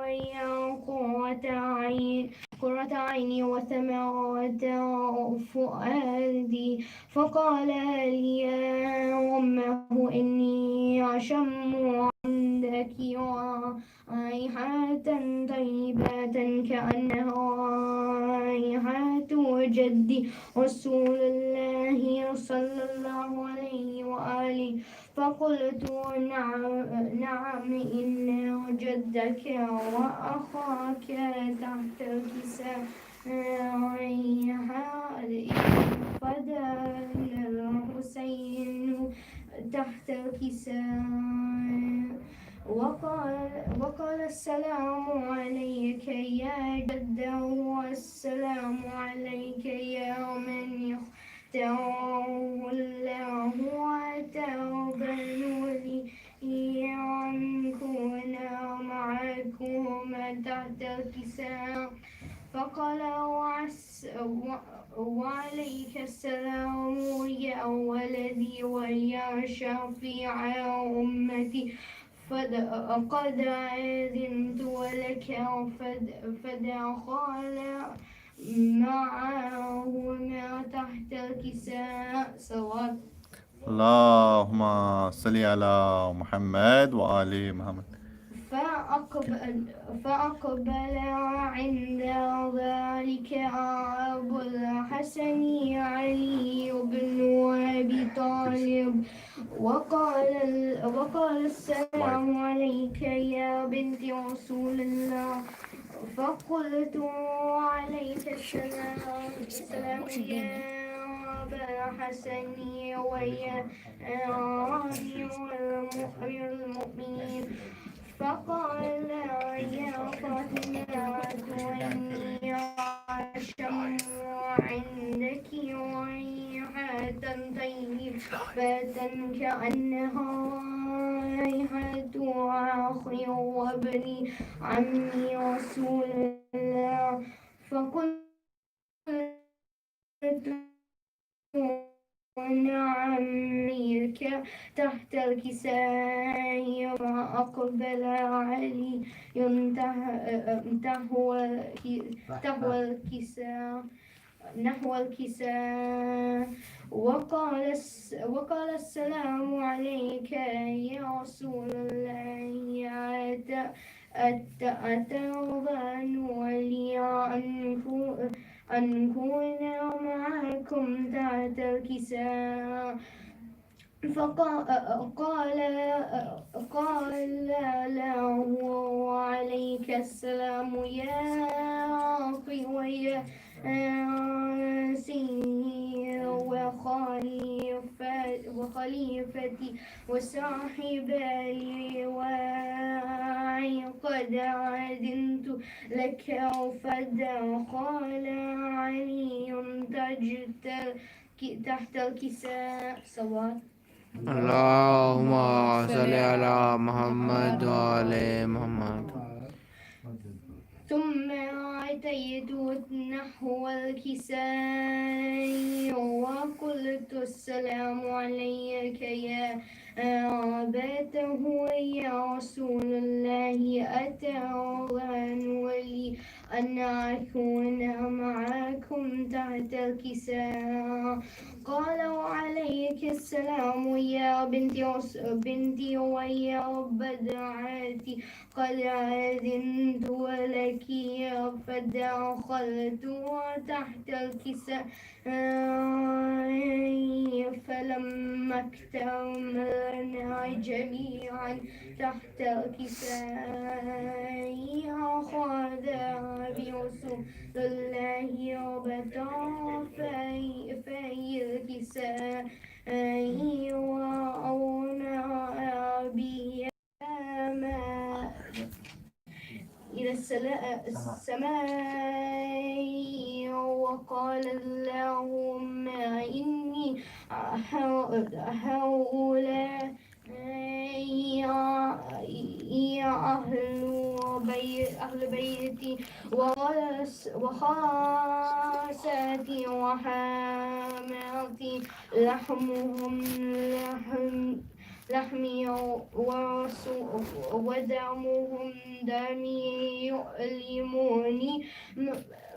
ويا قرة عيني وثمرة فؤادي. فقال لي يا أمه إني أشم عندك رائحة طيبة كأنها رائحة جدي رسول الله صلى الله عليه وآله. فقلت نعم إن جدك وأخاك تحت الكساء فدل الحسين تحت الكساء. وقال السلام عليك يا جد والسلام عليك يا من اختاره الله وتوبنوا لي أن كنا معكم تحت الكساء. فقال وعليك السلام يا ولدي ويا شفيع أمتي. قد أذنت لك فدخل معهما تحت الكساء سواء. اللهم صل على محمد وآل محمد. فأقبل عند ذلك أبو الحسن علي بن أبي طالب وقال السلام عليك يا بنت رسول الله. فقلت وعليك السلام يا أبا الحسن ويا أمير المؤمنين. فقال يا فاطمة إني أشم عندك ريحة طيبة كأنها ريحة أخي وابن عمي رسول الله. فقلت ونعمك تحت الكساء. فأقبل علي نحو الكساء وقال السلام عليك يا رسول الله. أترضى لي أن كنا معكم تحت الكساء. فقال له وعليك السلام يا أخي ويا سيدي وخليفتي وصاحب اللواء. قد أذنت لك فدخل علي تحت الكساء سواء. اللهم صل على محمد وآل محمد. ثم أتيت نحو الكساء وقلت السلام عليك يا أبته يا رسول الله. أترضى لي أن أكون معكم تحت الكساء. قال وعليك السلام يا بنتي ويا بدعتي. قد أذنت لك فدخلت تحت الكساء. فلما اكتملنا جميعا تحت الكساء أخذ برسول الله بطرفي الكساء وأومأ بيما إلى السماء وقال اللهم إني هؤلاء أهل بيتي وخاصتي وحماتي لحمي ودمهم دمي يؤلموني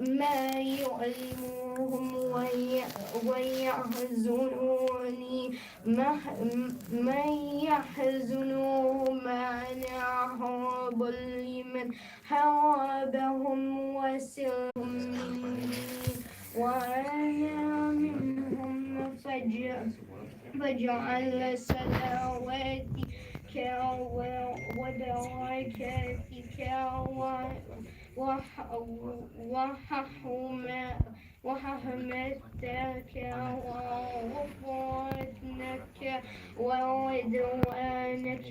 ما يؤلمهم ويحزنوني من يحزنهم أنا أحب لمن حاربهم وسرهم مني وأنا منهم فاجعل صلواتك وبركاتك ورحمتك وغفرانك ورضوانك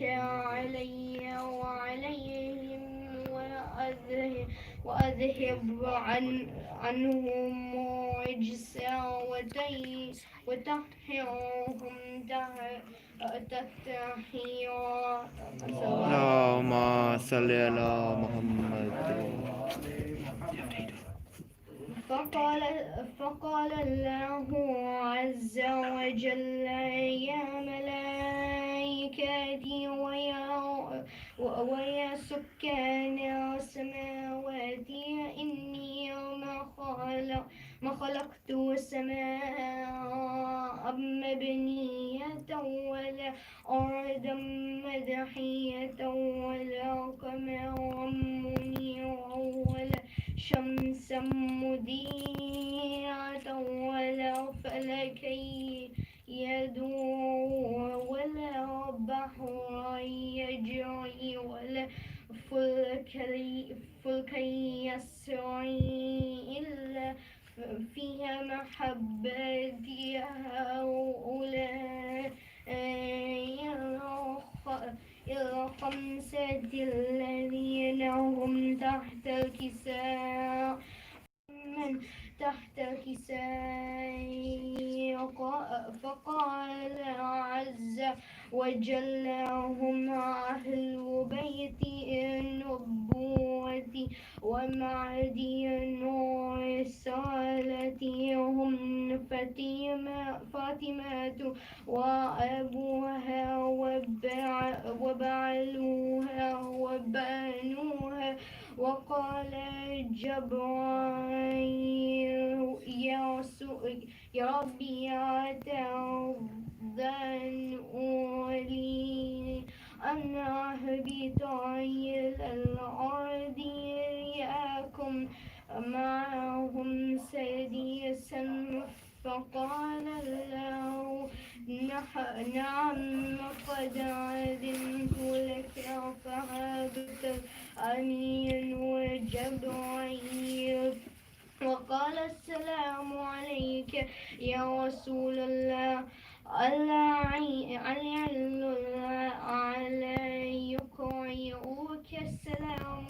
علي وعليهم وأذهب عنهم رجس وطهرهم تطهيرا. اللهم صل على محمد. فقال الله عز وجل يا ملائكتي ويا سكان السماوات إني ما خلقت السماء مبنية ولا أرضا مدحية ولا قمرا منيرا ولا شمسا مضيئة ولا فلكا يدور ولا بحرا يجري ولا فلكا يسري إلا فيها محبتي هؤلاء الخمسة الذين هم تحت الكساء من تحت الكساء. فقال عز وجل هم أهل بيت النبوة ومعدن رسالتي هم فاطمة وأبوها وبعلوها وبنوها. وقال جبرائيل يا ربي أتأذن لي أن أهبط إلى الأرض لأكن معهم سادسا. فقال له نعم قد أذنت لك. فهبط الأمين وجبرائيل وقال السلام عليك يا رسول الله ألعل يقرئك السلام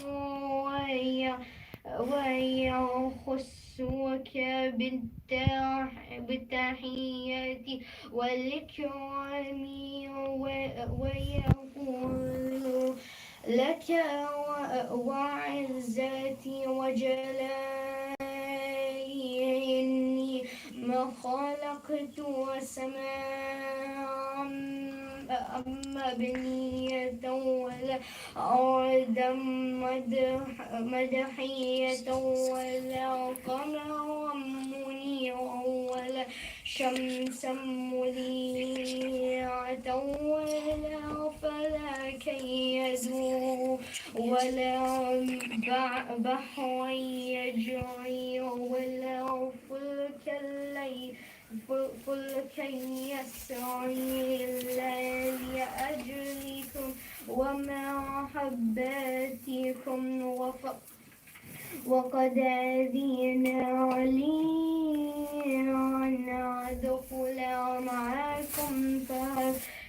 ويخصك بالتحيات والإكرام ويقول لك وعزتي وجلالي إني ما خلقت السماء مبنية ولا أرضا مدحية ولا قمرا منيرا ولا شمسا مضيئة ولا فلكا يدور ولا بحرا يجري ولا فلكا يسري إلا لأجلكم ومحبتكم وقد أذن لي أن أدخل معكم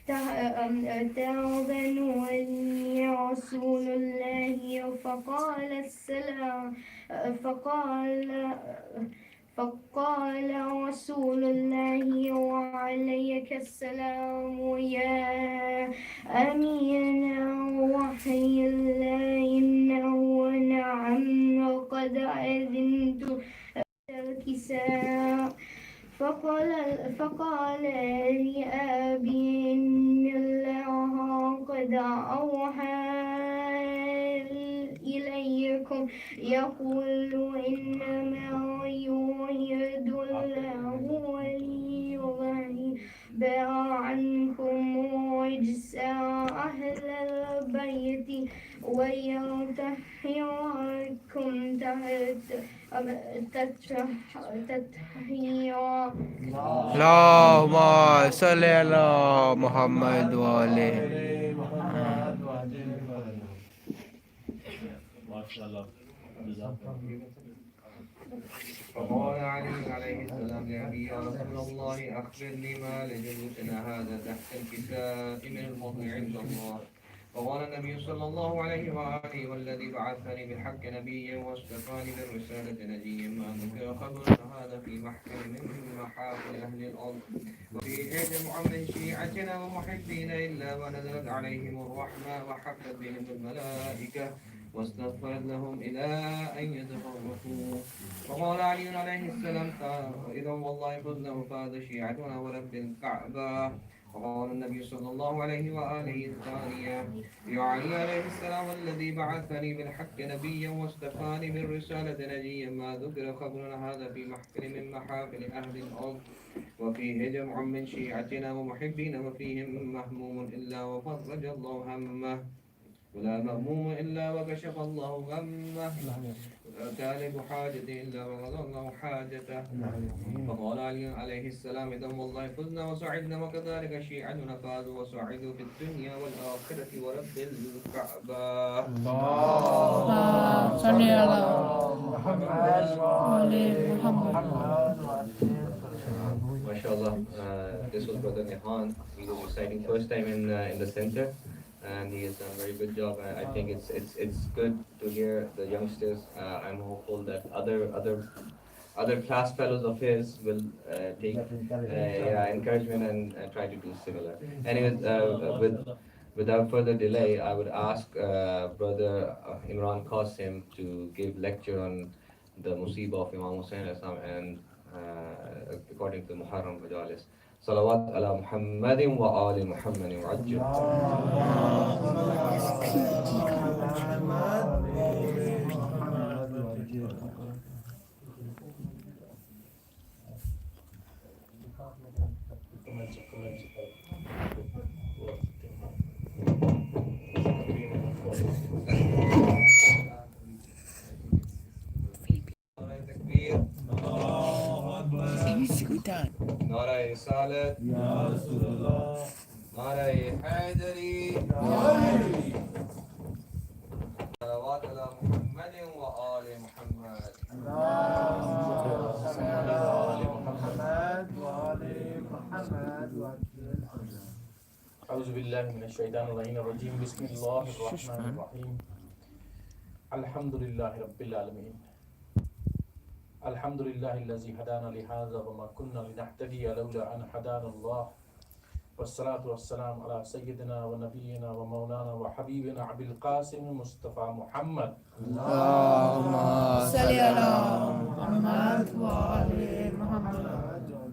تأذن لي رسول الله. فقال رسول الله وعليك السلام يا أمين وحي الله إنه نعم قد أذنت الكساء. فقال لأبي إن الله لقد أوحى إليكم يقول إنما يريد الله وليذهب عنكم رجس أهل البيت ويطهركم تطهيرا. اللهم صل على محمد وآله. فقال علي عليه السلام لأبي يا رسول الله أخبرني ما لجلوسنا هذا تحت الكساء من الفضل عند الله. فقال النبي صلى الله عليه وآله والذي بعثني بالحق نبيا واصطفاني بالرسالة نبيا ما ذكر خبر هذا في محكم من محافل أهل الأرض وفي جمع من شيعتنا ومحبين إلا ونزلت عليهم الرحمة وحفت بهم الملائكة واستغفرت لهم إلى أن يتفرقوا. وقال علي عليه السلام إذا والله فزنا وفاز شيعتنا ورب الكعبة. وقال النبي صلى الله عليه وآله الثانية يا علي عليه السلام الذي بعثني بالحق نبيا واستفاني بالرسالة نجيا ما ذكر خبرنا هذا في محفل من محافل أهل الأرض وفيه جمع من شيعتنا ومحبين وفيهم مهموم إلا وفرج الله همه ولا مهموم إلا وكشف الله غمه ولا تالب حاجة إلا وقضى الله حاجته. فقال علي عليه السلام إذا والله فزنا وسعدنا وكذلك شيعتنا فازوا وسعدوا في الدنيا والآخرة ورب الكعبة. اللهم صل على محمد وآل محمد. MashaAllah, this was Brother Nihan. He was reciting first time in the center, and he has done a very good job. I think it's good to hear the youngsters. I'm hopeful that other class fellows of his will take encouragement and try to do similar. Anyways, without further delay, I would ask Brother Imran Qasim to give lecture on the Musibah of Imam Hussain and according to Muharram Majalis. Salawat ala Muhammadin wa ali Muhammadin wa ajil. Nara Risalat Ya Rasulullah Nara Haidari Salawat ala Muhammadin wa ali Muhammad أعوذ بالله من الشيطان الرجيم بسم الله الرحمن الرحيم الحمد لله رب العالمين الحمد لله الذي هدانا لهذا وما كنا لنهتدي لولا أن هدانا الله والصلاة والسلام على سيدنا ونبينا ومولانا وحبيبنا أبي القاسم مصطفى محمد اللهم صل على محمد وآل محمد.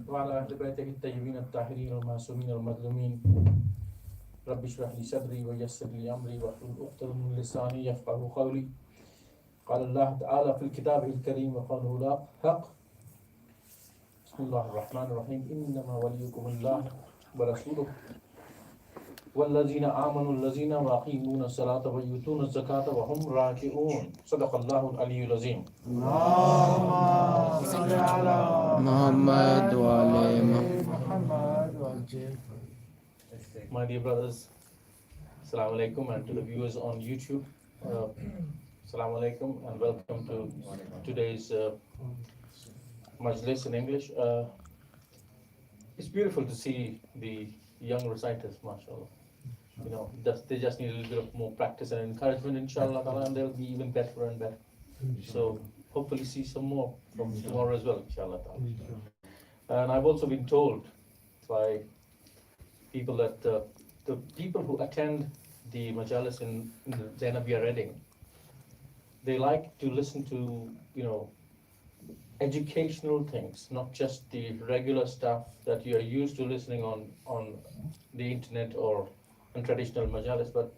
وعلى أهل بيته الطيبين الطاهرين المعصومين المظلومين رب اشرح لي صدري ويسر لي أمري واحلل عقدة من لساني يفقهوا قولي. قال الله تعالى في الكتاب الكريم وقوله لا حق بسم الله الرحمن الرحيم إنما وليكم الله ورسوله والذين آمنوا الذين يقيمون الصلاة ويؤتون الزكاة وهم راكعون صدق الله العلي العظيم. اللهم صل على محمد وآل محمد. My dear brothers, Assalamu alaikum, and to the viewers on YouTube, Assalamu alaikum and welcome to today's Majlis in English. It's beautiful to see the young reciters, mashallah. You know, they just need a little bit of more practice and encouragement, inshallah, and they'll be even better and better. So hopefully see some more from tomorrow as well, inshallah. And I've also been told by people that the people who attend the Majalis in the Zainabiya Reading, they like to listen to, you know, educational things, not just the regular stuff that you're used to listening on the internet or and traditional majalis, but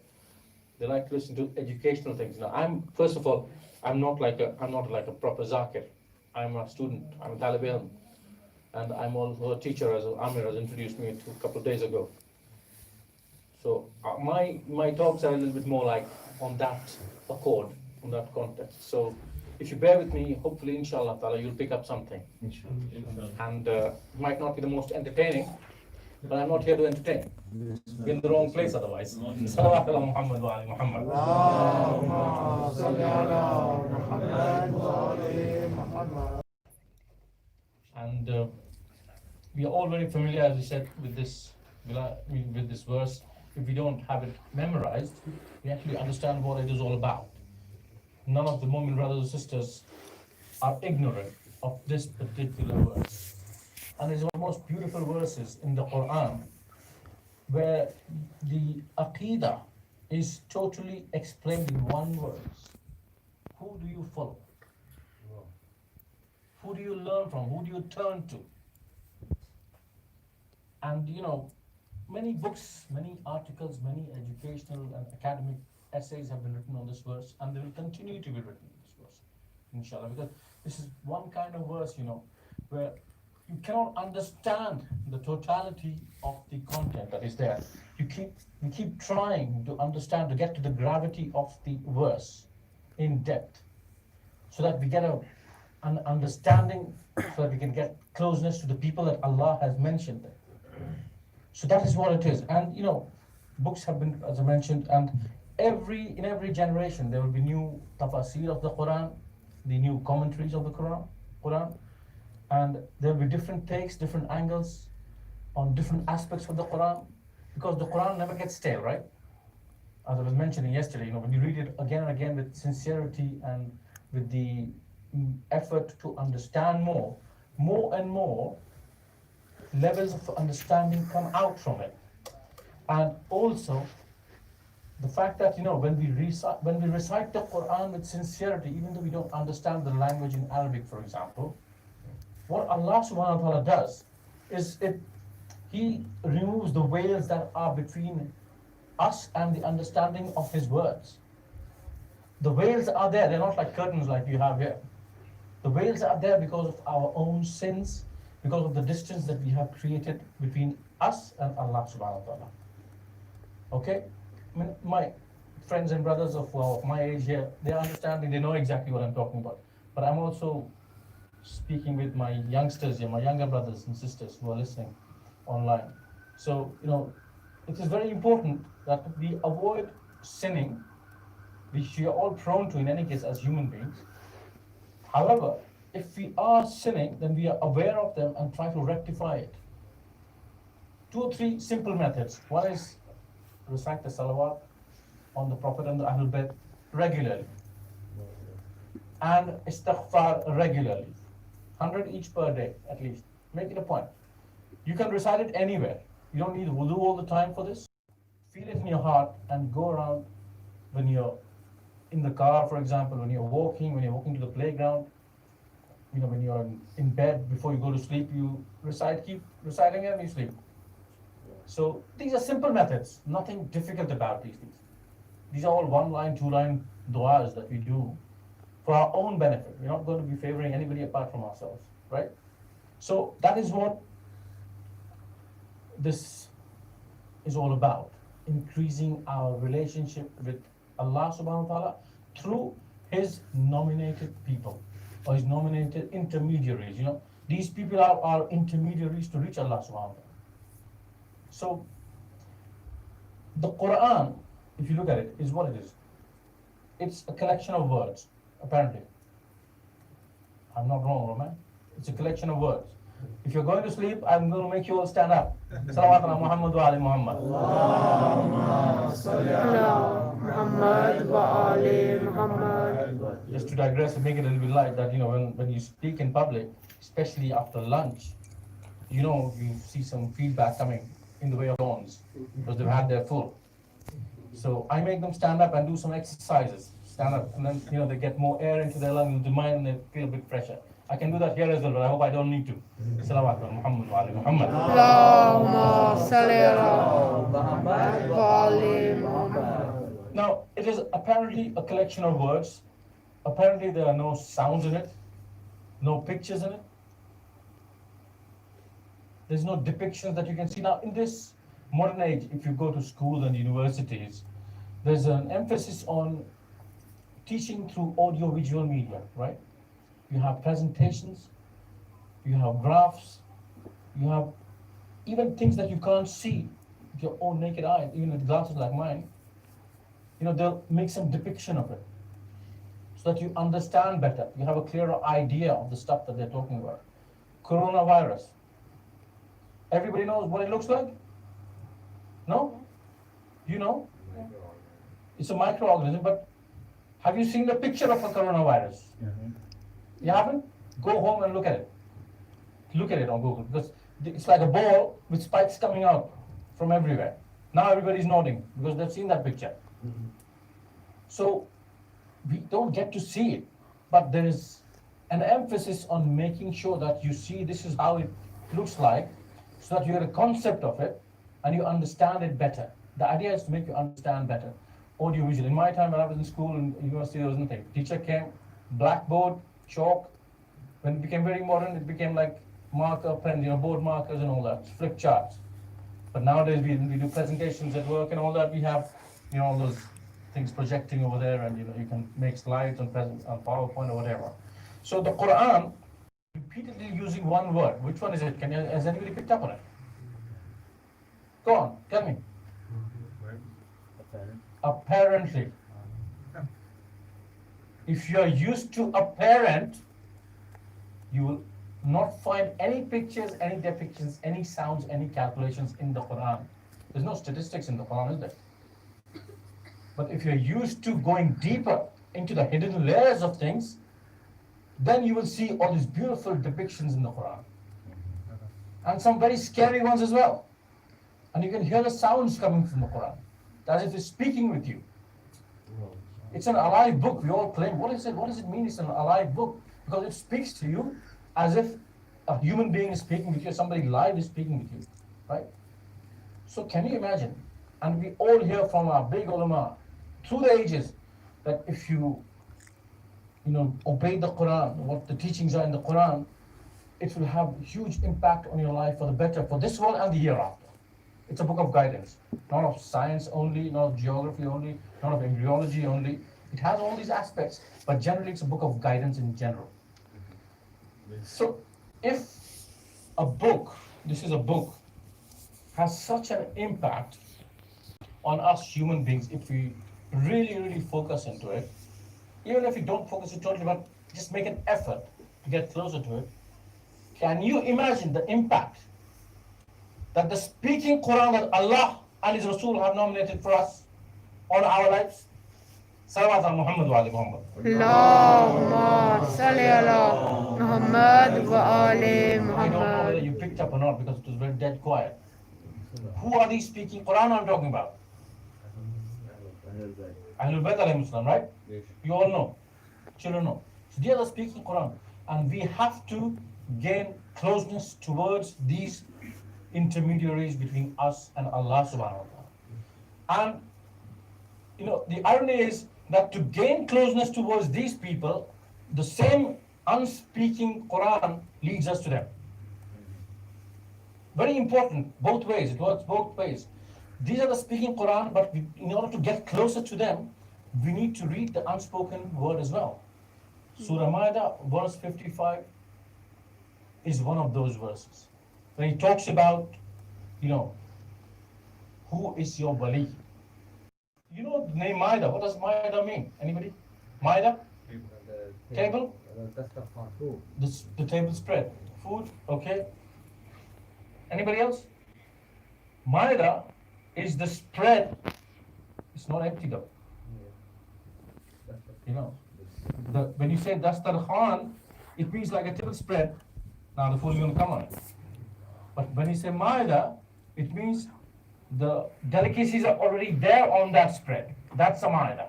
they like to listen to educational things. Now, first of all, I'm not like a proper zakir. I'm a student. I'm a talib ilm, and I'm also a teacher, as Amir has introduced me to a couple of days ago. So my talks are a little bit more like on that accord, on that context. So if you bear with me, hopefully, inshallah ta'ala, you'll pick up something. And might not be the most entertaining, but I'm not here to entertain. We're in the wrong place otherwise. Salawat ala Muhammad wa ali Muhammad. And we are all very familiar, as we said, with this verse. If we don't have it memorized, we actually understand what it is all about. None of the Mu'min brothers and sisters are ignorant of this particular verse. And it's one of the most beautiful verses in the Quran, where the Aqidah is totally explained in one verse. Who do you follow? Who do you learn from? Who do you turn to? And many books, many articles, many educational and academic essays have been written on this verse, and they will continue to be written on this verse, inshallah, because this is one kind of verse, where you cannot understand the totality of the content that is there. You keep trying to understand, to get to the gravity of the verse in depth, so that we get an understanding, so that we can get closeness to the people that Allah has mentioned there. So that is what it is. And books have been, as I mentioned, and in every generation there will be new tafasir of the Quran, the new commentaries of the Quran, and there will be different takes, different angles on different aspects of the Quran, because the Quran never gets stale, right? As I was mentioning yesterday, when you read it again and again with sincerity and with the effort to understand more and more levels of understanding come out from it. And also the fact that when we recite the Quran with sincerity, even though we don't understand the language in Arabic, for example, what Allah subhanahu wa ta'ala does is He removes the veils that are between us and the understanding of His words. The veils are there, they're not like curtains like you have here. The veils are there because of our own sins, because of the distance that we have created between us and Allah subhanahu wa ta'ala. Okay? I mean, my friends and brothers of my age here, they're understanding, they know exactly what I'm talking about. But I'm also speaking with my youngsters here, my younger brothers and sisters who are listening online. So, it is very important that we avoid sinning, which we are all prone to in any case as human beings. However, if we are sinning, then we are aware of them and try to rectify it. 2 or 3 simple methods. One is recite the salawat on the Prophet and the Ahlul Bayt regularly, and istighfar regularly, 100 each per day at least. Make it a point. You can recite it anywhere. You don't need wudu all the time for this. Feel it in your heart and go around when you're in the car, for example, when you're walking to the playground, when you're in bed before you go to sleep, you keep reciting it and you sleep. So these are simple methods, nothing difficult about these things. These are all 1-line, 2-line du'as that we do for our own benefit. We're not going to be favoring anybody apart from ourselves, right? So that is what this is all about, increasing our relationship with Allah subhanahu wa ta'ala through His nominated people, or His nominated intermediaries. These people are our intermediaries to reach Allah subhanahu wa ta'ala. So the Quran, if you look at it, is what it is. It's a collection of words, apparently. I'm not wrong, Roman. It's a collection of words. If you're going to sleep, I'm going to make you all stand up. Salawat ala Muhammad wa ali Muhammad. Muhammad wa ali Muhammad. Just to digress and make it a little bit light, that when you speak in public, especially after lunch, you see some feedback coming in the way of lawns, because they've had their full. So I make them stand up and do some exercises. Stand up, and then they get more air into their lungs, the mind, and they feel a bit fresher. I can do that here as well, but I hope I don't need to. Salawat ala Muhammad wa ali Muhammad. اللهم صل على محمد وآل محمد. Now, it is apparently a collection of words. Apparently, there are no sounds in it, no pictures in it. There's no depictions that you can see. Now, in this modern age, if you go to schools and universities, there's an emphasis on teaching through audio-visual media, right? You have presentations, you have graphs, you have even things that you can't see with your own naked eye, even with glasses like mine. They'll make some depiction of it so that you understand better. You have a clearer idea of the stuff that they're talking about. Coronavirus. Everybody knows what it looks like? No? You know? It's a microorganism, but have you seen the picture of a coronavirus? You haven't? Go home and look at it. Look at it on Google, because it's like a ball with spikes coming out from everywhere. Now everybody's nodding because they've seen that picture. So we don't get to see it, but there is an emphasis on making sure that you see this is how it looks like, so that you get a concept of it and you understand it better. The idea is to make you understand better. Audiovisual. In my time when I was in school and university, there was nothing. Teacher came, blackboard, chalk. When it became very modern, it became like marker pens, board markers and all that, flip charts. But nowadays we do presentations at work and all that. We have, all those things projecting over there, and you can make slides on PowerPoint or whatever. So the Quran, repeatedly using one word. Which one is it? Has anybody picked up on it? Go on, tell me. Apparently. If you are used to apparent, you will not find any pictures, any depictions, any sounds, any calculations in the Quran. There's no statistics in the Quran, is there? But if you're used to going deeper into the hidden layers of things, then you will see all these beautiful depictions in the Quran. And some very scary ones as well. And you can hear the sounds coming from the Quran, as if it's speaking with you. It's an alive book. We all claim, what is it? What does it mean it's an alive book? Because it speaks to you as if a human being is speaking with you, somebody live is speaking with you, right? So can you imagine? And we all hear from our big ulama through the ages that if you obey the Quran, what the teachings are in the Quran, it will have huge impact on your life for the better, for this world and the hereafter. It's a book of guidance, not of science only, not of geography only, not of embryology only. It has all these aspects, but generally it's a book of guidance in general. So if a book, this is a book, has such an impact on us human beings, if we really, really focus into it, even if you don't focus it totally, but just make an effort to get closer to it, can you imagine the impact that the speaking Quran that Allah and His Rasul have nominated for us on our lives? Salawat ala Muhammad wa ali Muhammad. اللهم صل على محمد وآل I don't know whether محمد. you picked up or not because it was very dead quiet. Who are these speaking Quran I'm talking about? Ahlul Bayt alayhim salam, right? Yes. You all know. Children know. So they are the speaking Quran. And we have to gain closeness towards these intermediaries between us and Allah subhanahu wa ta'ala. And the irony is that to gain closeness towards these people, the same unspeaking Quran leads us to them. Very important, both ways. It works both ways. These are the speaking Quran, but in order to get closer to them, we need to read the unspoken word as well. Surah Ma'idah, verse 55, is one of those verses. When he talks about, who is your wali? You know the name Ma'idah. What does Ma'idah mean? Anybody? Ma'idah? Table? The table spread. Food? Okay. Anybody else? Ma'idah is the spread. It's not empty though. When you say Dastarkhan, it means like a table spread. Now the food is going to come on it. But when you say Ma'idah, it means the delicacies are already there on that spread. That's a Ma'idah.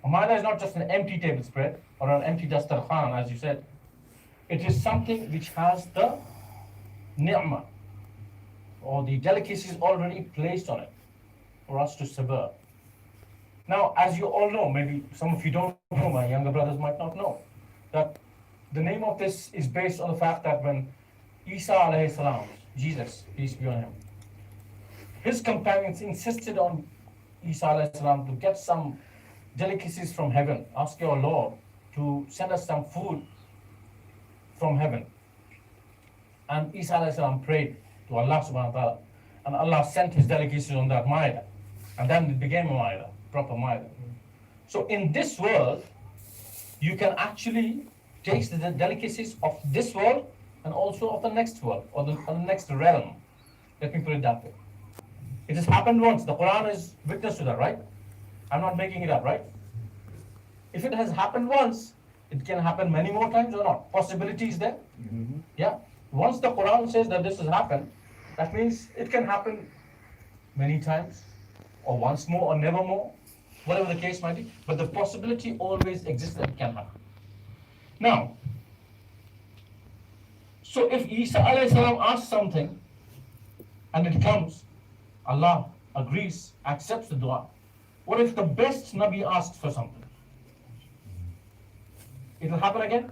A Ma'idah is not just an empty table spread or an empty Dastarkhan, as you said. It is something which has the ni'mah or the delicacies already placed on it for us to savor. Now, as you all know, maybe some of you don't know, my younger brothers might not know, that the name of this is based on the fact that when Isa alayhi salam, Jesus, peace be on him, his companions insisted on Isa alayhi salam to get some delicacies from heaven, ask your Lord to send us some food from heaven. And Isa alayhi salam prayed to Allah subhanahu wa ta'ala, and Allah sent his delicacies on that ma'idah. And then it became a ma'idah, proper ma'idah. So in this world, you can actually taste the delicacies of this world and also of the next world or the next realm. Let me put it that way. It has happened once. The Quran is witness to that, right? I'm not making it up, right? If it has happened once, it can happen many more times or not. Possibility is there. Yeah. Once the Quran says that this has happened, that means it can happen many times or once more or never more, whatever the case might be. But the possibility always exists that it can happen. Now, so if Isa alayhi salam asks something and it comes, Allah agrees, accepts the dua. What if the best Nabi asks for something? It'll happen again?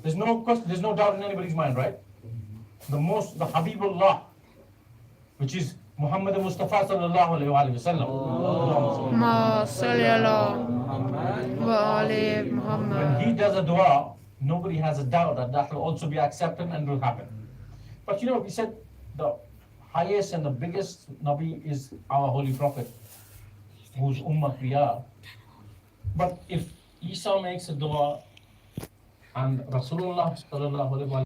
There's no question, there's no doubt in anybody's mind, right? The Habibullah, which is Muhammad Mustafa sallallahu alayhi wa sallam. Ma salli ala wa ali Muhammad. When he does a dua, nobody has a doubt that that will also be accepted and will happen. But you know, we said the highest and the biggest Nabi is our Holy Prophet, whose ummah we are. But if Isa makes a dua and Rasulullah sallallahu alaihi wasallam